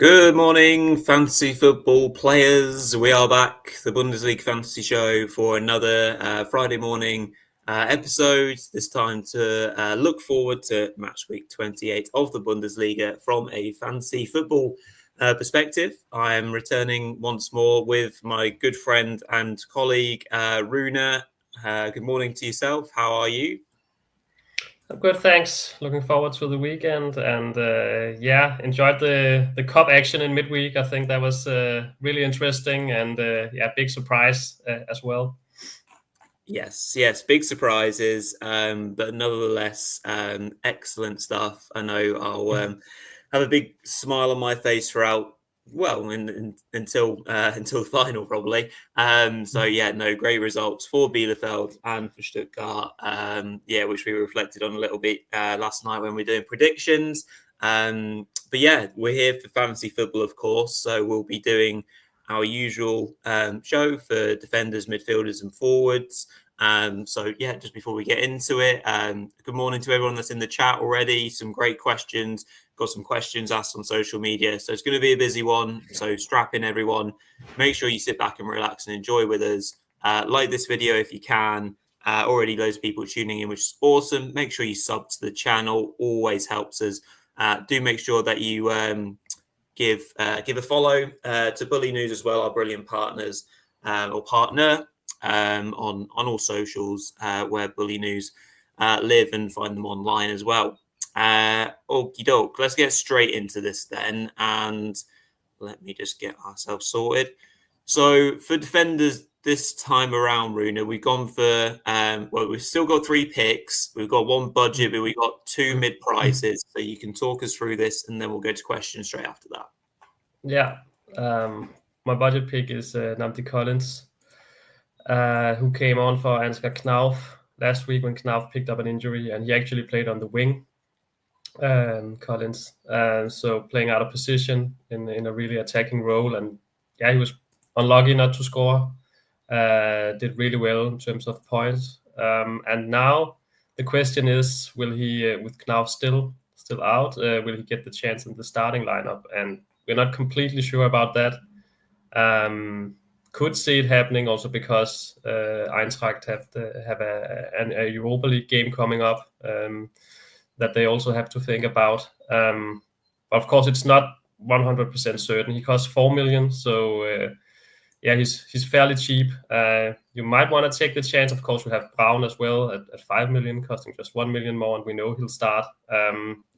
Good morning, fantasy football players. We are back, the Bundesliga Fantasy Show, for another Friday morning episode. This time to look forward to match week 28 of the Bundesliga from a fantasy football perspective. I am returning once more with my good friend and colleague, Rune. Good morning to yourself. How are you? I'm good, thanks. Looking forward to the weekend and enjoyed the cup action in midweek. I think that was really interesting and big surprise as well. Yes, big surprises, but nevertheless, excellent stuff. I know I'll have a big smile on my face throughout. Well, until the final probably. Great results for Bielefeld and for Stuttgart. Which we reflected on a little bit last night when we were doing predictions. We're here for fantasy football, of course. So we'll be doing our usual show for defenders, midfielders, and forwards. Just before we get into it, good morning to everyone that's in the chat already. Some great questions. Got some questions asked on social media. So it's going to be a busy one. So strap in, everyone. Make sure you sit back and relax and enjoy with us. Like this video if you can. Already loads of people tuning in, which is awesome. Make sure you sub to the channel. Always helps us. Do make sure that you give a follow to Bulinews as well, our brilliant partners or partner on all socials where Bulinews live, and find them online as well. Okie doke, let's get straight into this then, and let me just get ourselves sorted. So for defenders this time around, Rune, we've gone for we've still got 3 picks. We've got 1 budget, but we've got 2 mid prices. So you can talk us through this, and then we'll go to questions straight after that. Yeah, my budget pick is Namdi Collins, who came on for Ansgar Knauf last week when Knauf picked up an injury, and he actually played on the wing. Collins, so playing out of position in a really attacking role, and he was unlucky not to score. Did really well in terms of points, and now the question is, will he, with Knauf still out, will he get the chance in the starting lineup? And we're not completely sure about that. Could see it happening also because Eintracht have a Europa League game coming up that they also have to think about. But of course, it's not 100% certain. He costs 4 million, so he's fairly cheap. You might want to take the chance. Of course, we have Braun as well at 5 million, costing just 1 million more, and we know he'll start.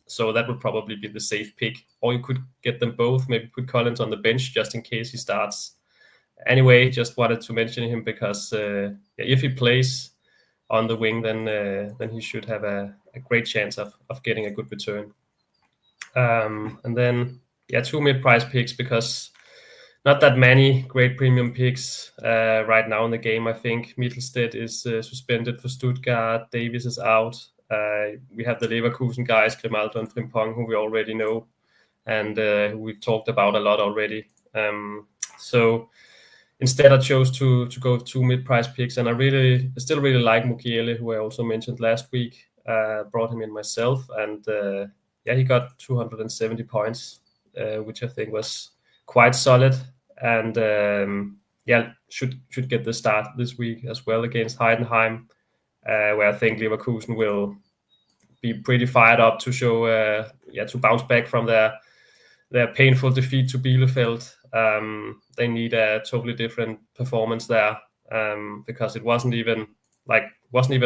So that would probably be the safe pick. Or you could get them both, maybe put Collins on the bench just in case he starts. Anyway, just wanted to mention him because if he plays on the wing, then he should have a great chance of getting a good return. And then 2 mid-price picks, because not that many great premium picks right now in the game. I think Mittelstedt is suspended for Stuttgart. Davies is out. We have the Leverkusen guys, Grimaldo and Frimpong, who we already know, and who we've talked about a lot already. So instead, I chose to go 2 mid-price picks, and I still really like Mukiele, who I also mentioned last week. Brought him in myself, and he got 270 points, which I think was quite solid, and should get the start this week as well against Heidenheim, where I think Leverkusen will be pretty fired up to show to bounce back from their painful defeat to Bielefeld. They need a totally different performance there, because it wasn't even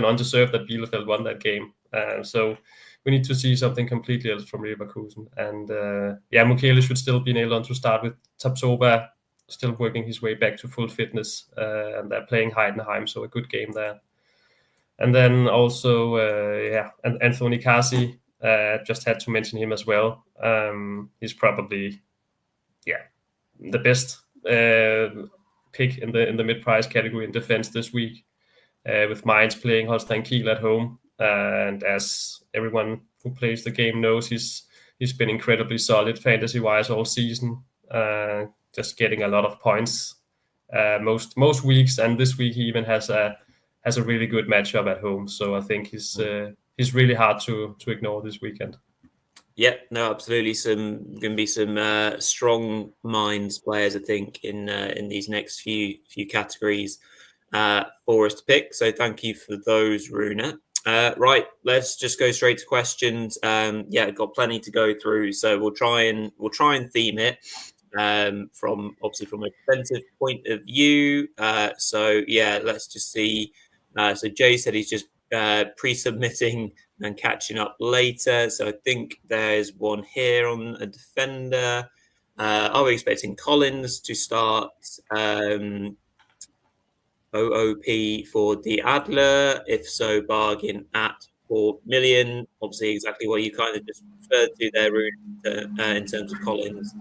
undeserved that Bielefeld won that game. So we need to see something completely else from Leverkusen. And Mukiele should still be nailed on to start with. Tapsoba still working his way back to full fitness, and they're playing Heidenheim, so a good game there. And then also, and Anthony Kasi, just had to mention him as well. He's probably, the best pick in the mid-price category in defense this week, with Mainz playing Holstein Kiel at home. And as everyone who plays the game knows, he's been incredibly solid fantasy-wise all season, just getting a lot of points most weeks. And this week he even has a really good matchup at home. So I think he's really hard to ignore this weekend. Yeah, no, absolutely. Going to be some strong minds players, I think, in these next few categories for us to pick. So thank you for those, Rune. Right, let's just go straight to questions. Yeah, got plenty to go through, so we'll try and theme it from a defensive point of view. So yeah, let's just see. So Jay said he's just pre-submitting and catching up later. So I think there's one here on a defender. Are we expecting Collins to start OOP for the Adler? If so, bargain at 4 million. Obviously, exactly what you kind of just referred to there, Rune, in terms of Collins.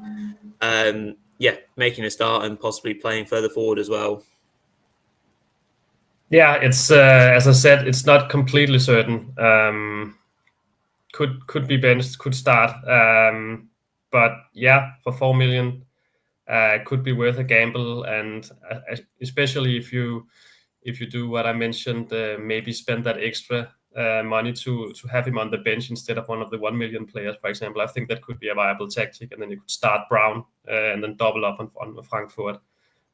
Yeah, making a start and possibly playing further forward as well. Yeah, it's as I said, it's not completely certain. Could be benched, could start, but yeah, for 4 million, could be worth a gamble, and especially if you do what I mentioned, maybe spend that extra money to have him on the bench instead of one of the 1 million players, for example. I think that could be a viable tactic, and then you could start Brown and then double up on Frankfurt.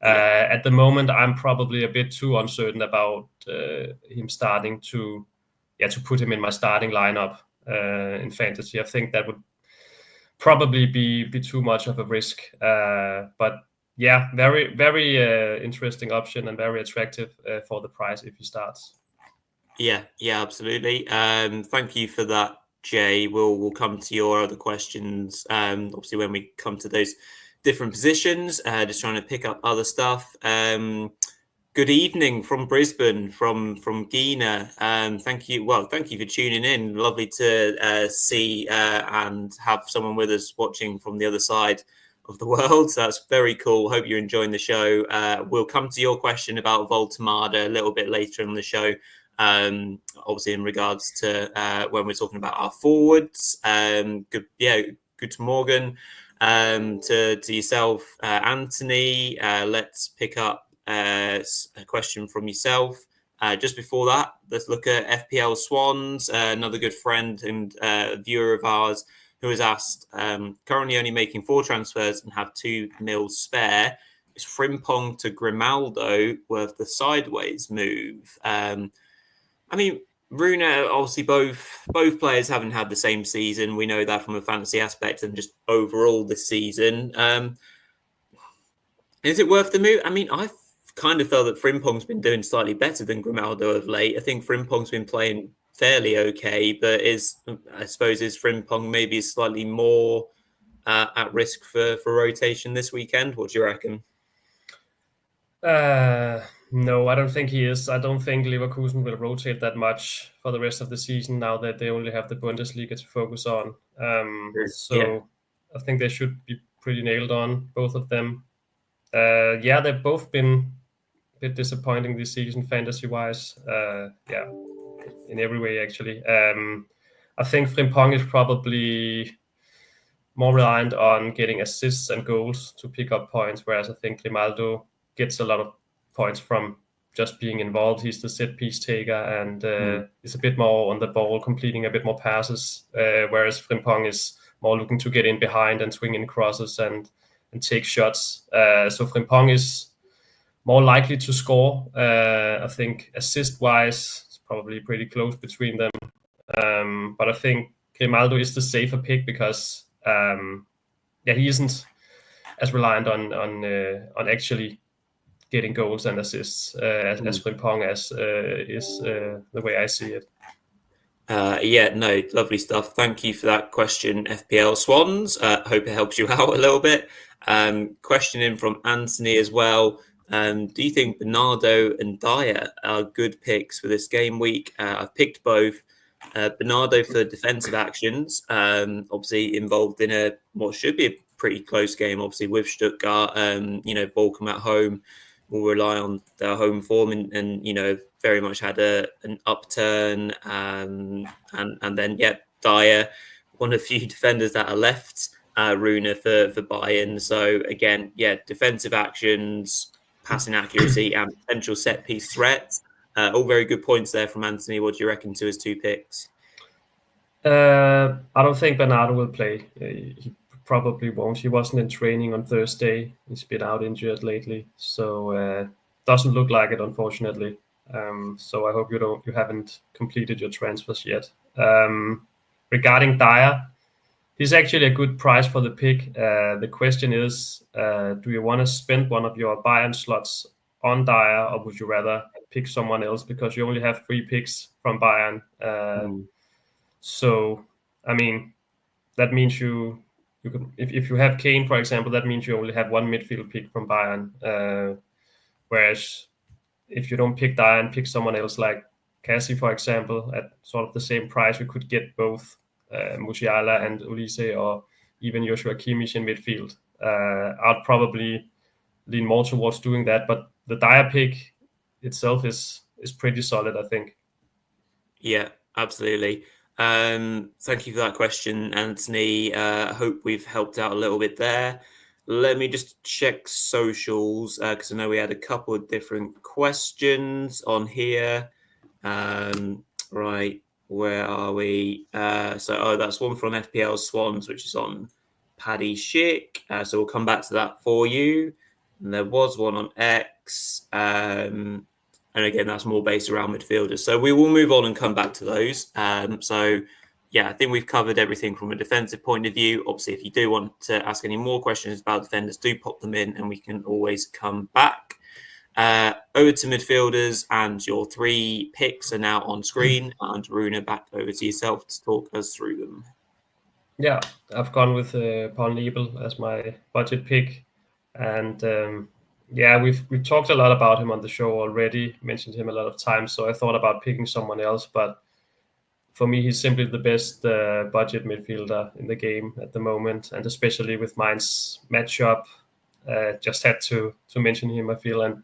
At the moment, I'm probably a bit too uncertain about him starting to put him in my starting lineup in fantasy. I think that would probably be too much of a risk. But yeah, very, very interesting option and very attractive for the price if he starts. Yeah, absolutely. Thank you for that, Jay. We'll come to your other questions. Obviously, when we come to those different positions, just trying to pick up other stuff. Good evening from Brisbane, from Gina. Thank you. Well, thank you for tuning in. Lovely to see and have someone with us watching from the other side of the world. So that's very cool. Hope you're enjoying the show. We'll come to your question about Voltemada a little bit later in the show. Obviously, in regards to when we're talking about our forwards. Good morning to yourself, Anthony. Let's pick up a question from yourself. Just before that, let's look at FPL Swans, another good friend and viewer of ours who has asked, currently only making 4 transfers and have 2 mil spare. Is Frimpong to Grimaldo worth the sideways move? I mean, Rune, obviously both players haven't had the same season. We know that from a fantasy aspect and just overall this season. Is it worth the move? I mean, I've kind of felt that Frimpong's been doing slightly better than Grimaldo of late. I think Frimpong's been playing fairly okay, but is Frimpong maybe slightly more at risk for rotation this weekend? What do you reckon? No, I don't think he is. I don't think Leverkusen will rotate that much for the rest of the season now that they only have the Bundesliga to focus on. I think they should be pretty nailed on, both of them. They've both been a bit disappointing this season fantasy-wise. In every way, actually. I think Frimpong is probably more reliant on getting assists and goals to pick up points, whereas I think Grimaldo gets a lot of points from just being involved. He's the set piece taker and is a bit more on the ball, completing a bit more passes, whereas Frimpong is more looking to get in behind and swing in crosses and take shots. So Frimpong is more likely to score. I think assist-wise, it's probably pretty close between them. But I think Grimaldo is the safer pick because he isn't as reliant on actually getting goals and assists as Frimpong is the way I see it. Lovely stuff. Thank you for that question, FPL Swans. Hope it helps you out a little bit. Question in from Anthony as well. Do you think Bernardo and Dyer are good picks for this game week? I've picked both. Bernardo for defensive actions, obviously involved in what should be a pretty close game, obviously with Stuttgart. Bochum at home will rely on their home form and very much had an upturn. And then Dyer, one of the few defenders that are left, Rune for Bayern. So again, defensive actions, passing accuracy, and potential set piece threats. All very good points there from Anthony. What do you reckon to his 2 picks? I don't think Bernardo will play. He probably won't. He wasn't in training on Thursday. He's been out injured lately, so doesn't look like it, unfortunately. So I hope you haven't completed your transfers yet. Regarding Dyer, he's actually a good price for the pick. The question is, do you want to spend one of your Bayern slots on Dyer, or would you rather pick someone else because you only have 3 picks from Bayern? So, I mean, that means you can, if you have Kane, for example, that means you only have 1 midfield pick from Bayern. Whereas if you don't pick Dyer and pick someone else like Cassie, for example, at sort of the same price, we could get both Musiala and Olise, or even Joshua Kimmich in midfield. I'd probably lean more towards doing that, but the Dyer pick itself is pretty solid, I think. Yeah, absolutely. Thank you for that question, Anthony. I hope we've helped out a little bit there. Let me just check socials because I know we had a couple of different questions on here. Right, where are we? That's one from FPL Swans, which is on Paddy Schick. So we'll come back to that for you. And there was one on X. And again, that's more based around midfielders. So we will move on and come back to those. Yeah, I think we've covered everything from a defensive point of view. Obviously, if you do want to ask any more questions about defenders, do pop them in and we can always come back. Over to midfielders, and your 3 picks are now on screen. And Rune, back over to yourself to talk us through them. Yeah, I've gone with Paul Nebel as my budget pick. And yeah, we've talked a lot about him on the show already, mentioned him a lot of times. So I thought about picking someone else, but for me, he's simply the best budget midfielder in the game at the moment, and especially with Mainz matchup, just had to mention him. I feel, and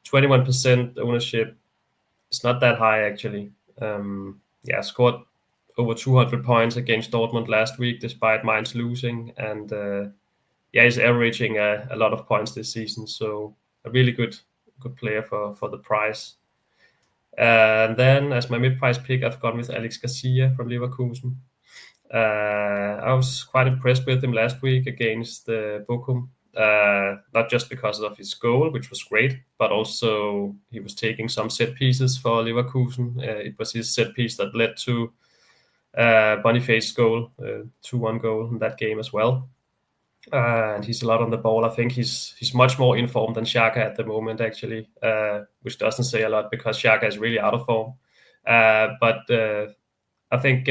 21% ownership is not that high actually. Yeah, scored over 200 points against Dortmund last week, despite Mainz losing, and yeah, he's averaging a lot of points this season. So a really good player for the price. And then as my mid-price pick, I've gone with Alex Garcia from Leverkusen. I was quite impressed with him last week against Bochum, not just because of his goal, which was great, but also he was taking some set pieces for Leverkusen. It was his set piece that led to Boniface's goal, 2-1 goal in that game as well. And he's a lot on the ball. I think he's much more informed than Xhaka at the moment, actually, which doesn't say a lot because Xhaka is really out of form. But I think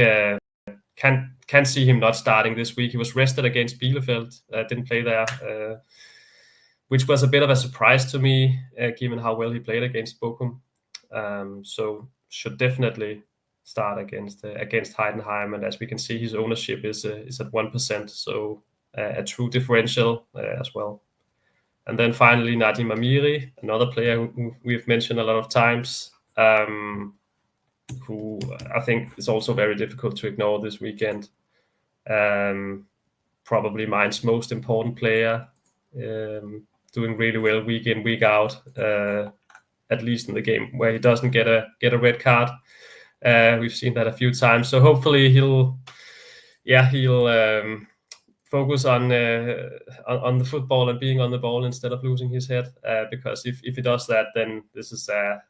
can see him not starting this week. He was rested against Bielefeld, didn't play there, which was a bit of a surprise to me, given how well he played against Bochum. So should definitely start against Heidenheim. And as we can see, his ownership is at 1%. So a true differential as well. And then finally, Nadim Amiri, another player who we've mentioned a lot of times, who I think is also very difficult to ignore this weekend. Probably Mainz's most important player, doing really well week in, week out, at least in the game where he doesn't get a red card. We've seen that a few times. So hopefully he'll focus on the football and being on the ball instead of losing his head. Because if he does that, then this is an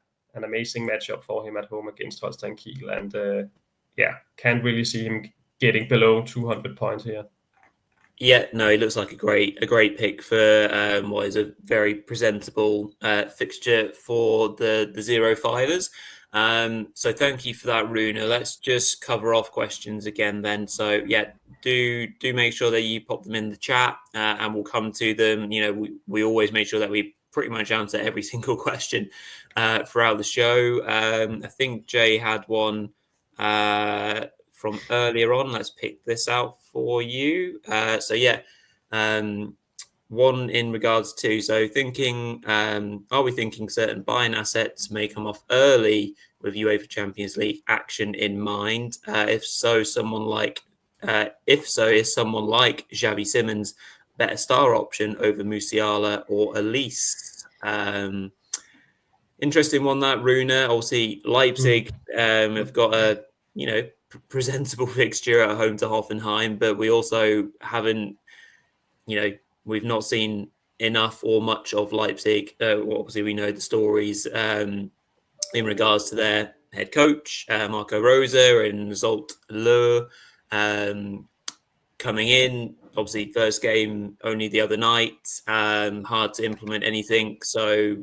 amazing matchup for him at home against Holstein Kiel. And can't really see him getting below 200 points here. Yeah, no, he looks like a great pick for what is a very presentable fixture for the 05ers. So thank you for that, Rune. Let's just cover off questions again then. So yeah, do make sure that you pop them in the chat and we'll come to them. You know, we always make sure that we pretty much answer every single question throughout the show. I think Jay had one from earlier on. Let's pick this out for you. One in regards to, so thinking, are we thinking certain buying assets may come off early with UEFA Champions League action in mind? If so, is someone like Xavi Simons better star option over Musiala or Elise? Interesting one, that, Rune. Obviously, Leipzig have got a presentable fixture at home to Hoffenheim, but we also haven't, we've not seen enough or much of Leipzig. Obviously, we know the stories in regards to their head coach, Marco Rosa, and Zolt Löw coming in. Obviously, first game only the other night. Hard to implement anything. So,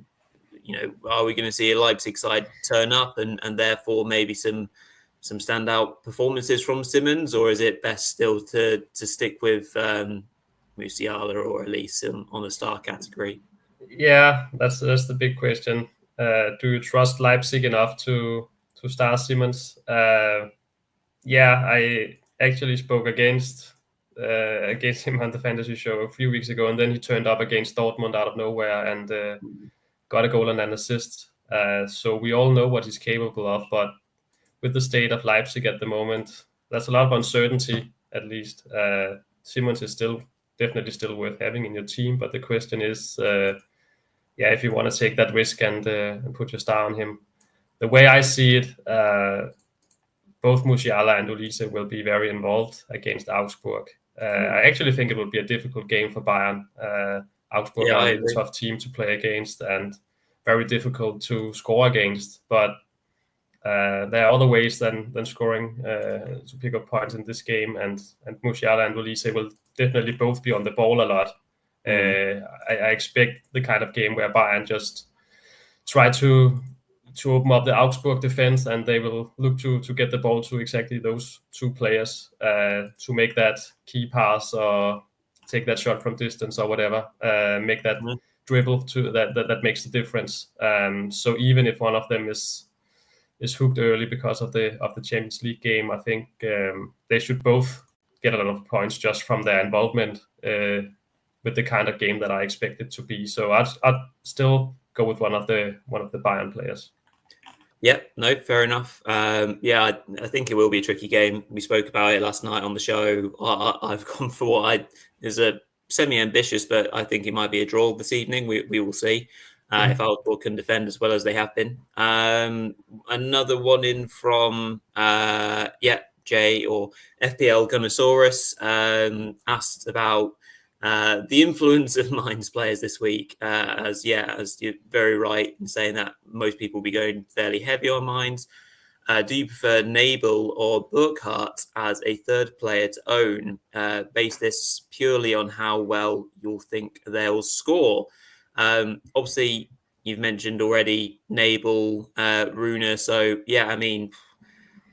are we going to see a Leipzig side turn up and therefore maybe some standout performances from Simmons, or is it best still to stick with Musiala or Elise on the star category? Yeah, that's the big question. Do you trust Leipzig enough to start Simmons? Yeah, I actually spoke against him on the fantasy show a few weeks ago, and then he turned up against Dortmund out of nowhere and got a goal and an assist. So we all know what he's capable of, but with the state of Leipzig at the moment, there's a lot of uncertainty. At least Simmons is definitely still worth having in your team, but the question is, if you want to take that risk and put your star on him. The way I see it, both Musiala and Olise will be very involved against Augsburg. I actually think it will be a difficult game for Bayern. Augsburg are a really tough team to play against and very difficult to score against. But there are other ways than scoring to pick up points in this game. And Musiala and Olise will definitely both be on the ball a lot. I expect the kind of game where Bayern just try to open up the Augsburg defense, and they will look to get the ball to exactly those two players to make that key pass or take that shot from distance or whatever, make that dribble to that makes the difference. So even if one of them is hooked early because of the Champions League game, I think they should both get a lot of points just from their involvement with the kind of game that I expect it to be. So I'd still go with one of the Bayern players. Yeah, no, fair enough. I think it will be a tricky game. We spoke about it last night on the show. I've gone for what is a semi-ambitious, but I think it might be a draw this evening. We will see if Augsburg can defend as well as they have been. Another one in from Jay or FPL Gunnosaurus asked about the influence of Mainz players this week, as you're very right in saying that most people will be going fairly heavy on Mainz. Do you prefer Nabel or Burkhardt as a third player to own? Base this purely on how well you'll think they'll score. Obviously, you've mentioned already Nabel, Rune. So,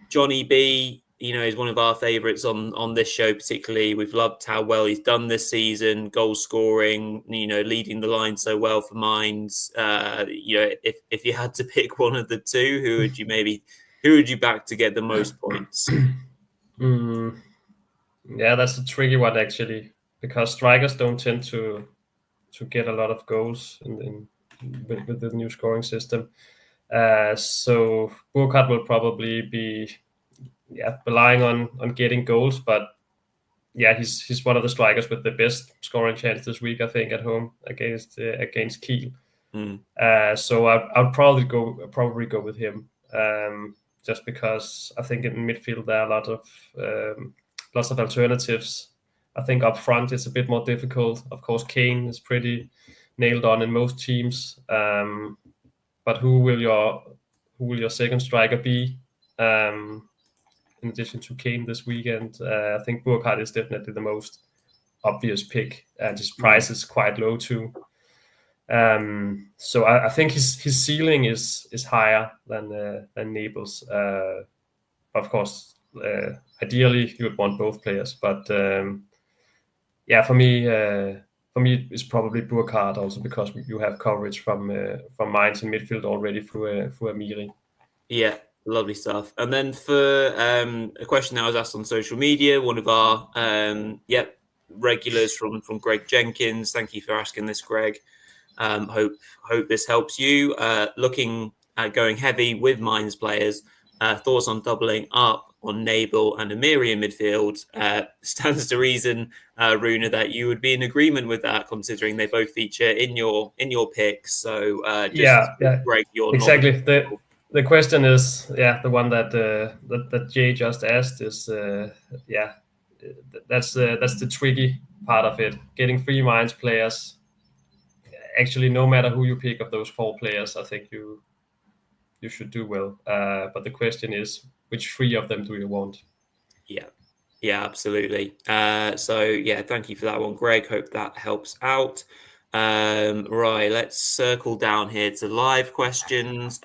Johnny B, is one of our favourites on this show particularly. We've loved how well he's done this season, goal scoring, leading the line so well for Mainz. If you had to pick one of the two, who would you back to get the most points? Yeah, that's a tricky one actually, because strikers don't tend to get a lot of goals with the new scoring system. So Burkhardt will probably be relying on getting goals, but he's one of the strikers with the best scoring chance this week, I think, at home against Kiel. So I'd probably go with him, just because I think in midfield there are a lot of lots of alternatives. I think up front it's a bit more difficult. Of course, Kane is pretty nailed on in most teams, but who will your second striker be? In addition to Kane this weekend, I think Burkhardt is definitely the most obvious pick, and his price is quite low too. So I think his ceiling is higher than Nabel's. Of course, ideally you would want both players, but for me it's probably Burkhardt, also because you have coverage from Mainz in midfield already through Amiri. Yeah, lovely stuff. And then for a question that was asked on social media, one of our regulars from Greg Jenkins. Thank you for asking this, Greg. Hope this helps you. Looking at going heavy with Mainz players, thoughts on doubling up on Nabel and Amiri in midfield. Stands to reason, Rune, that you would be in agreement with that, considering they both feature in your picks. So Greg, you're exactly. The question is, the one that Jay just asked is, that's the tricky part of it. Getting free minds players. Actually, no matter who you pick of those 4 players, I think you should do well. But the question is, which 3 of them do you want? Yeah, absolutely. Thank you for that one, Greg. Hope that helps out. Right, let's circle down here to live questions.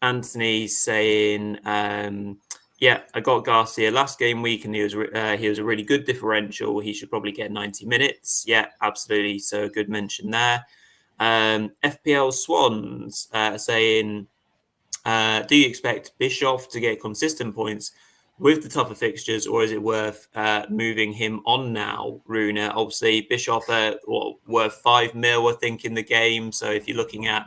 Anthony's saying, I got Garcia last game week, and he was a really good differential. He should probably get 90 minutes. Yeah, absolutely. So a good mention there. FPL Swans saying, do you expect Bischoff to get consistent points with the tougher fixtures, or is it worth moving him on now, Rune? Obviously, Bischoff worth 5 mil, I think, in the game. So if you're looking at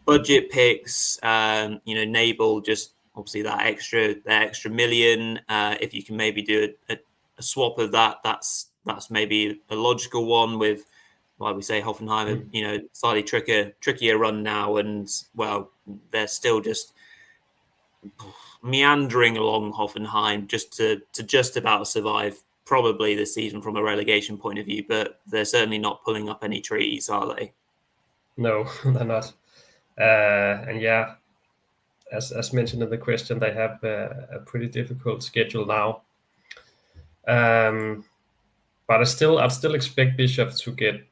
budget picks, Nabel just obviously that extra million. If you can maybe do a swap of that, that's maybe a logical one with, like we say, Hoffenheim, slightly trickier run now, and well, they're still just meandering along Hoffenheim to just about survive probably this season from a relegation point of view, but they're certainly not pulling up any trees, are they? No, they're not. And yeah, as mentioned in the question, they have a pretty difficult schedule now. But I'd still expect Bishop to get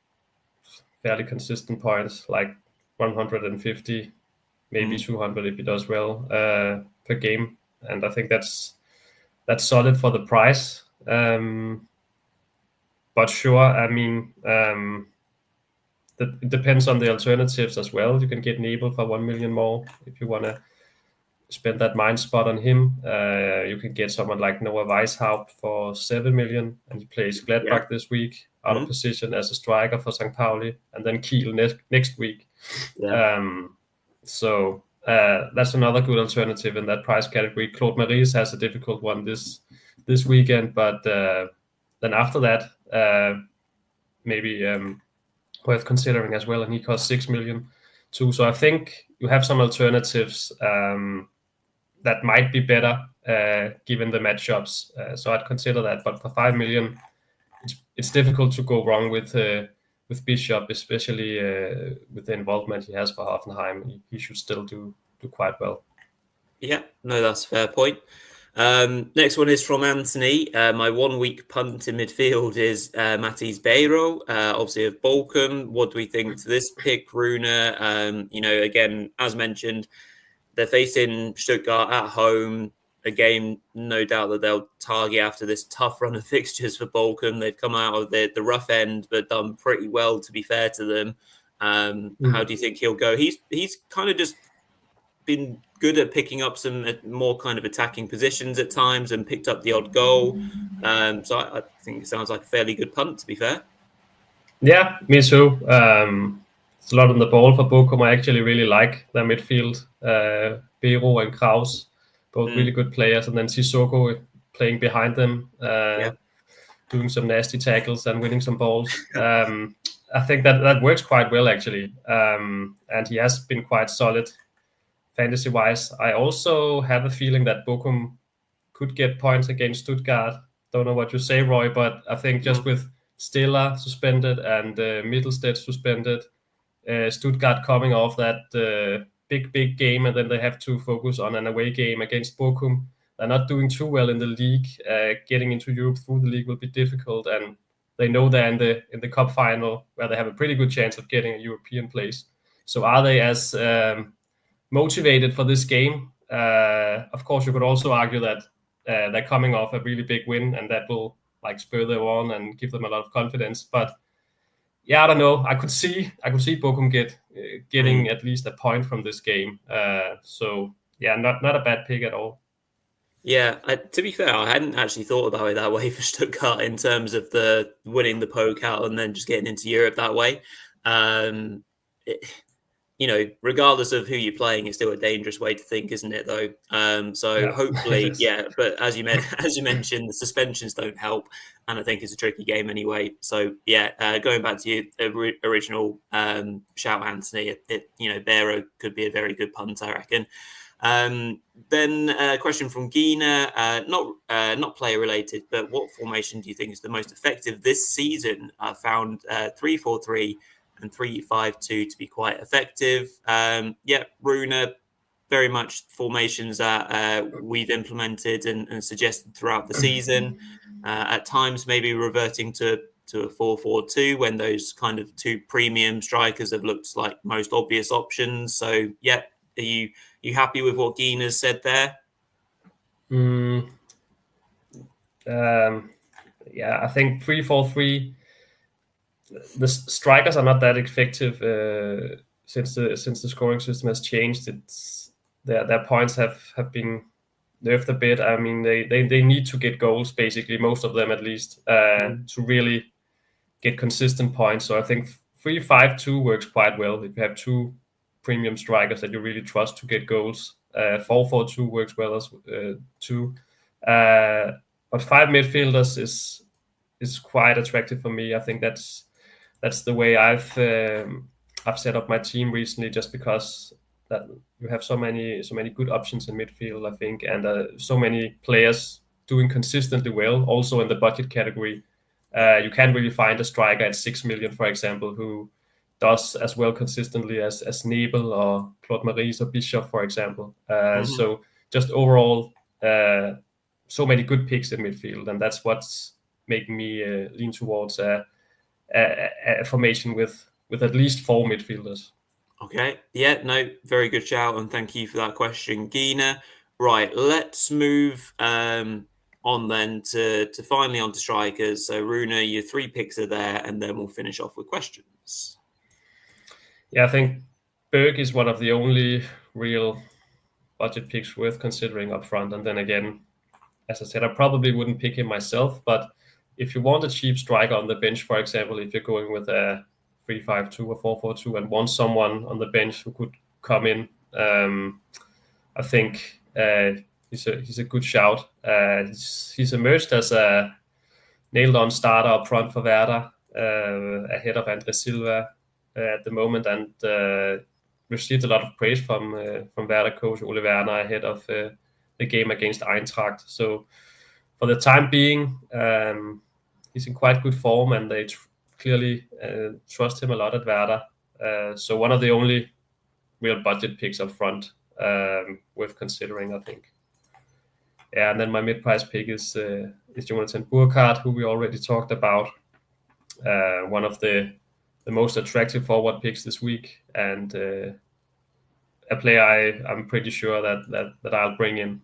fairly consistent points, like 150, maybe 200 if he does well per game, and I think that's solid for the price. But sure, I mean, it depends on the alternatives as well. You can get Nebel for 1 million more if you want to spend that mind spot on him. You can get someone like Noah Weishaupt for 7 million, and he plays Gladbach this week, out of position as a striker for St. Pauli, and then Kiel next week. So that's another good alternative in that price category. Claude Maurice has a difficult one this weekend, but then after that, maybe worth considering as well, and he costs 6 million too. So I think you have some alternatives that might be better given the matchups. So I'd consider that. But for 5 million, it's difficult to go wrong with Bishop, especially with the involvement he has for Hoffenheim. He should still do quite well. Yeah, no, that's a fair point. Next one is from Anthony. My 1 week punt in midfield is Matis Beiro, obviously of Bochum. What do we think to this pick, Rune? Again, as mentioned, they're facing Stuttgart at home, a game no doubt that they'll target after this tough run of fixtures for Bochum. They've come out of the rough end, but done pretty well, to be fair to them. How do you think he'll go? He's kind of just been good at picking up some more kind of attacking positions at times and picked up the odd goal. So I think it sounds like a fairly good punt, to be fair. Yeah, me too. It's a lot on the ball for Bochum. I actually really like their midfield. Bero and Kraus, both really good players. And then Sissoko playing behind them, doing some nasty tackles and winning some balls. I think that works quite well, actually. And he has been quite solid fantasy-wise. I also have a feeling that Bochum could get points against Stuttgart. Don't know what you say, Roy, but I think just with Stiller suspended and Mittelstedt suspended, Stuttgart coming off that big game, and then they have to focus on an away game against Bochum. They're not doing too well in the league. Getting into Europe through the league will be difficult, and they know they're in the cup final where they have a pretty good chance of getting a European place. So are they as motivated for this game? Of course, you could also argue that they're coming off a really big win, and that will spur them on and give them a lot of confidence. But yeah, I don't know. I could see Bochum getting at least a point from this game. So yeah, not a bad pick at all. Yeah, to be fair, I hadn't actually thought about it that way for Stuttgart in terms of the winning the Pokal and then just getting into Europe that way. regardless of who you're playing, it's still a dangerous way to think, isn't it? Though, so Yeah, it hopefully, is. yeah. But as you mentioned, the suspensions don't help, and I think it's a tricky game anyway. So yeah, going back to your original shout, Anthony, Bera could be a very good punt, I reckon. Then a question from Gina, not player related, but what formation do you think is the most effective this season? I found 3-4-3 and 3-5-2 to be quite effective. Rune, very much formations that we've implemented and suggested throughout the season. At times, maybe reverting to a 4-4-2 when those kind of two premium strikers have looked like most obvious options. So yeah, are you happy with what Gina's said there? Yeah, I think 3-4-3. The strikers are not that effective since the scoring system has changed. Their points have been nerfed a bit. I mean, they need to get goals, basically, most of them at least, to really get consistent points. So I think 3-5-2 works quite well if you have two premium strikers that you really trust to get goals. 4-4-2 works well as too. But five midfielders is quite attractive for me. I think that's the way I've set up my team recently, just because that you have so many good options in midfield, I think, and so many players doing consistently well. Also in the budget category, you can't really find a striker at 6 million, for example, who does as well consistently as Nebel or Claude Maurice or Bishop, for example. So just overall, so many good picks in midfield, and that's what's making me lean towards a formation with at least four midfielders. Okay. Yeah, no, very good shout, and thank you for that question, Gina. Right, let's move on then to finally on to strikers. So Rune, your three picks are there, and then we'll finish off with questions. Yeah, I think Berg is one of the only real budget picks worth considering up front. And then again, as I said, I probably wouldn't pick him myself, but if you want a cheap striker on the bench, for example, if you're going with a 3-5-2 or 4-4-2 and want someone on the bench who could come in, I think he's a good shout. He's emerged as a nailed-on starter up front for Werder, ahead of Andre Silva at the moment, and received a lot of praise from Werder coach Ole Werner ahead of the game against Eintracht. So for the time being, he's in quite good form, and they clearly trust him a lot at Werder. So one of the only real budget picks up front worth considering, I think. Yeah, and then my mid-price pick is Jonathan Burkhardt, who we already talked about. One of the most attractive forward picks this week, and a player I'm pretty sure that I'll bring in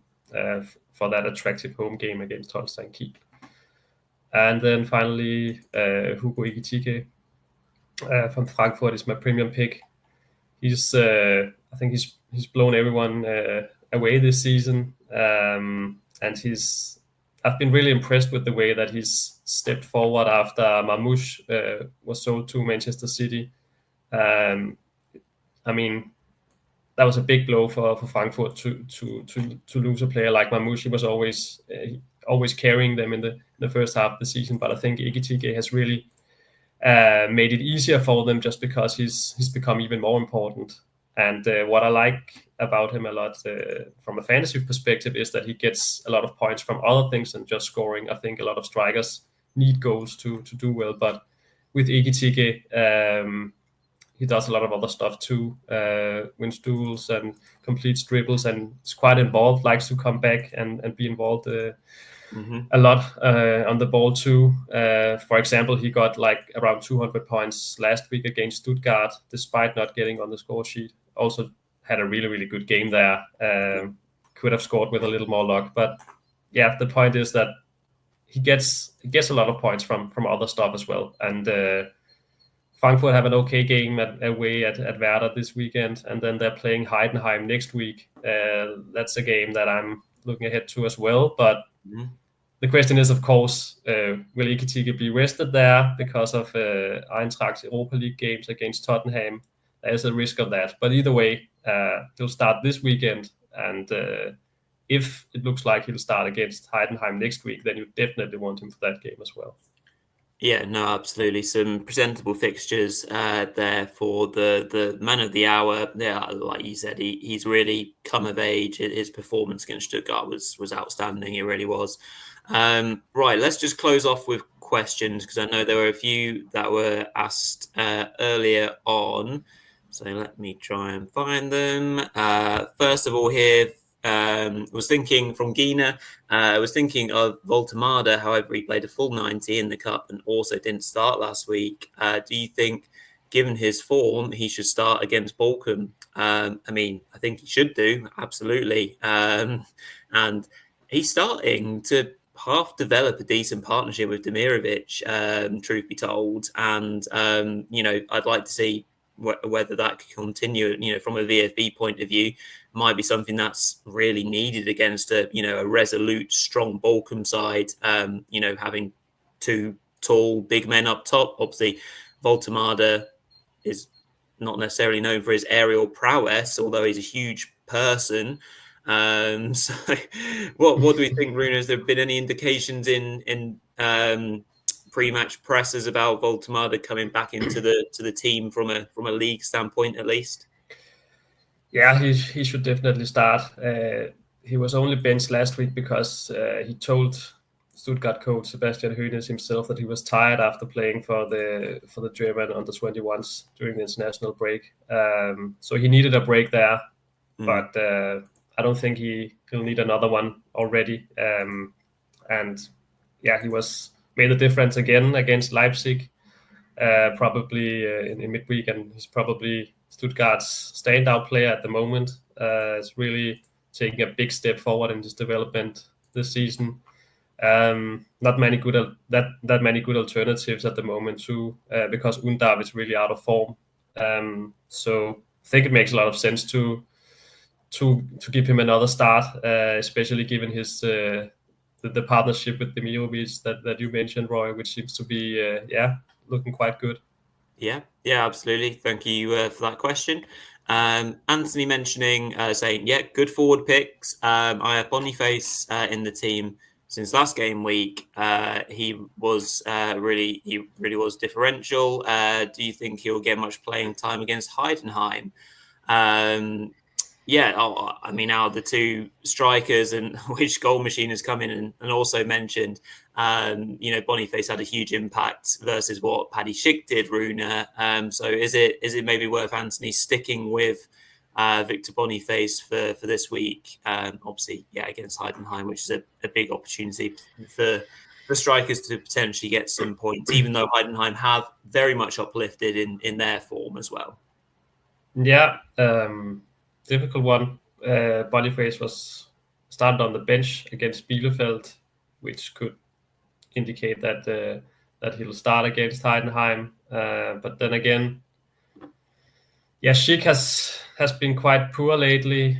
for that attractive home game against Holstein Kiel. And then finally, Hugo Ekitike from Frankfurt is my premium pick. I think he's blown everyone away this season, and I've been really impressed with the way that he's stepped forward after Marmoush was sold to Manchester City. I mean, that was a big blow for Frankfurt to lose a player like Marmoush. He was always carrying them in the first half of the season, but I think Ekitike has really made it easier for them just because he's become even more important. And what I like about him a lot from a fantasy perspective is that he gets a lot of points from other things than just scoring. I think a lot of strikers need goals to do well, but with Ekitike, he does a lot of other stuff too, wins duels and completes dribbles, and is quite involved, likes to come back and be involved a lot on the ball too. For example, he got like around 200 points last week against Stuttgart, despite not getting on the score sheet. Also had a really, really good game there. Could have scored with a little more luck, but yeah, the point is that he gets a lot of points from other stuff as well. And Frankfurt have an okay game away at Werder this weekend, and then they're playing Heidenheim next week. That's a game that I'm looking ahead to as well. But the question is, of course, will Ekitike be rested there because of Eintracht's Europa League games against Tottenham there's a risk of that. But either way, he'll start this weekend, and if it looks like he'll start against Heidenheim next week, then you definitely want him for that game as well. Yeah, no, absolutely. Some presentable fixtures there for the man of the hour. Yeah, like you said, he's really come of age. His performance against Stuttgart was outstanding. It really was. Right, let's just close off with questions, because I know there were a few that were asked earlier on. So let me try and find them. First of all, here, was thinking from Gina. I was thinking of Voltemada. However, he played a full 90 in the cup and also didn't start last week. Do you think, given his form, he should start against Balkan? I mean, I think he should do, absolutely. And he's starting to half develop a decent partnership with Demirovic, truth be told. And, I'd like to see whether that could continue, from a VFB point of view. Might be something that's really needed against a resolute, strong Balkan side. Having two tall, big men up top. Obviously, Voltemada is not necessarily known for his aerial prowess, although he's a huge person. So, what do we think, Rune? Has there been any indications in pre-match presses about Voltemada coming back into the team from a league standpoint, at least? Yeah, he should definitely start. He was only benched last week because he told Stuttgart coach Sebastian Hoeneß himself that he was tired after playing for the German under-21s during the international break. So he needed a break there, but I don't think he'll need another one already. And yeah, he made a difference again against Leipzig, probably in midweek, and he's probably Stuttgart's standout player at the moment. Is really taking a big step forward in his development this season. Not many good that many good alternatives at the moment too, because Undav is really out of form. So I think it makes a lot of sense to give him another start, especially given his the partnership with Demirovic that you mentioned, Roy, which seems to be looking quite good. Yeah, absolutely. Thank you for that question. Anthony mentioning, saying, yeah, good forward picks. I have Boniface in the team since last game week. He was really was differential. Do you think he'll get much playing time against Heidenheim? I mean, out of the two strikers, and which goal machine has come in and also mentioned, Boniface had a huge impact versus what Paddy Schick did, Rune. So is it maybe worth Anthony sticking with Victor Boniface for this week? Obviously, against Heidenheim, which is a big opportunity for strikers to potentially get some points, even though Heidenheim have very much uplifted in their form as well. Yeah, difficult one. Boniface was started on the bench against Bielefeld, which could indicate that he'll start against Heidenheim. But then again, Schick has been quite poor lately.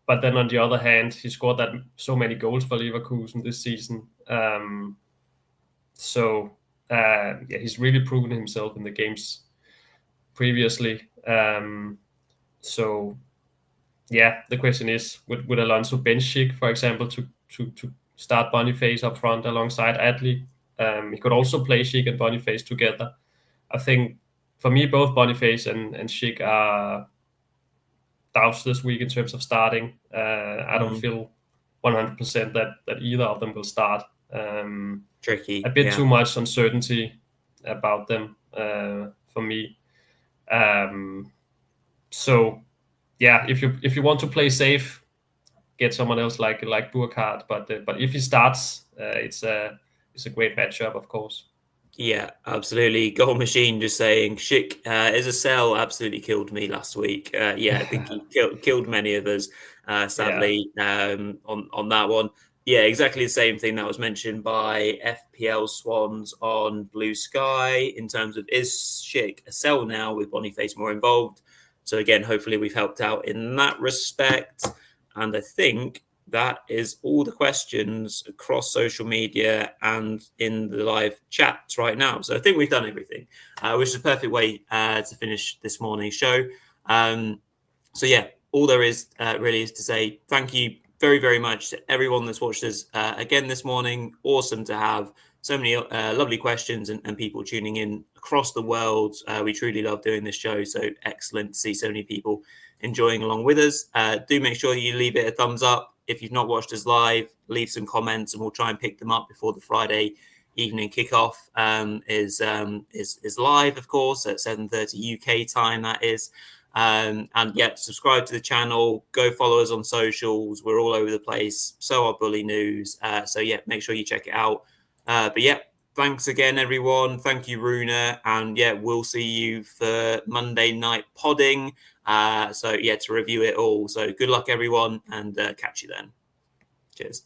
But then on the other hand, he scored so many goals for Leverkusen this season. He's really proven himself in the games previously. The question is, would Alonso bench Schick, for example, to start Boniface up front alongside Adli? He could also play Schick and Boniface together. I think for me, both Boniface and Schick are doubts this week in terms of starting. I don't feel 100% that either of them will start. Tricky. A bit too much uncertainty about them for me. If you want to play safe, get someone else like Burkhardt. But if he starts, it's a great matchup, of course. Yeah, absolutely. Goal machine just saying Schick is a sell. Absolutely killed me last week. I think he killed many of us. Sadly, on that one. Yeah, exactly the same thing that was mentioned by FPL Swans on Blue Sky in terms of, is Schick a sell now with Boniface more involved? So again, hopefully we've helped out in that respect. And I think that is all the questions across social media and in the live chats right now. So I think we've done everything, which is a perfect way to finish this morning's show. So yeah, all there is really is to say thank you very, very much to everyone that's watched us again this morning. Awesome to have so many lovely questions and people tuning in across the world. We truly love doing this show. So excellent to see so many people enjoying along with us. Do make sure you leave it a thumbs up. If you've not watched us live, leave some comments and we'll try and pick them up before the Friday evening kickoff is live, of course, at 7:30 UK time, that is. And yeah, subscribe to the channel, go follow us on socials. We're all over the place. So are Bulinews. So yeah, make sure you check it out. But yeah, thanks again, everyone. Thank you, Rune. And yeah, we'll see you for Monday night podding. So yeah, to review it all. So good luck, everyone, and catch you then. Cheers.